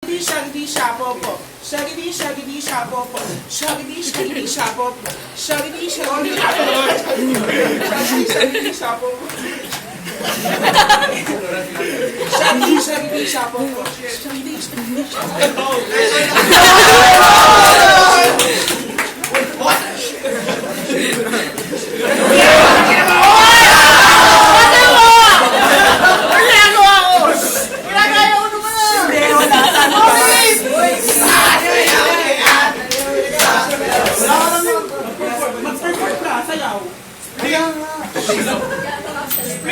Shaggy shapopo. Shaggy shapopo. Shaggy shapopo. Shaggy shapopo. Shaggy shapopo.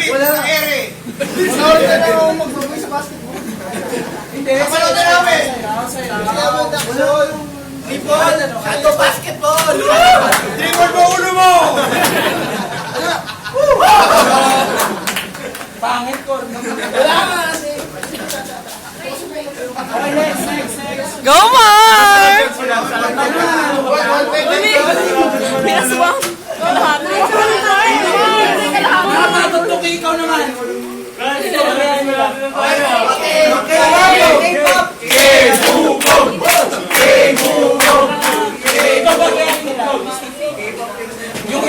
Wala na ere. Sorry na lang ako magbabay sa basketball. Hindi. Kapanood na namin. Wala yung dribble. Ato basketball. Dribble mo ulo mo. Pangit ko. Wala nga kasi. Okay, next. Go, Mark! Yes, wow. Nakakatutok ikaw naman. Yung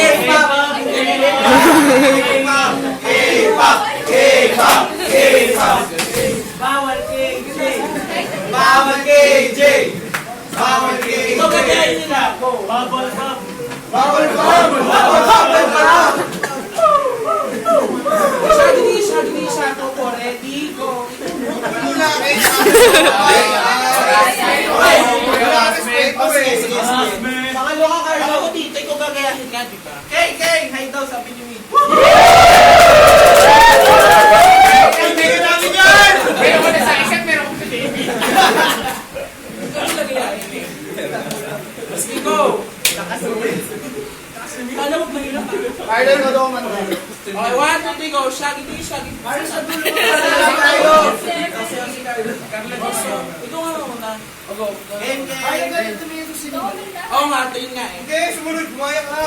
Bawal KJ. Bawal KJ. Bawal KJ. Ito kagayin nila. Bawal pa. Shaggy shapopo. Ready, go. Wala eh. Pangalawa ka rin ako dito. Ikaw gagayahin nga, di ba? Kay, hay daw sabi ni Win. Kaibigan namin yan! Meron ko na sa isang, meron ko sa TV. Ikaw gagayahin eh. Let's go. Paano mo mahirap ah? Pardon ko daw man. Okay, 1, 2, 3, go. Shaggy. Pardon sa dulo mo tayo. Ikaw nga muna. Game. Ay, ganito tumingin ko sino. Oo nga, ito yun nga eh. Hindi, sumunod. Gumaya ka.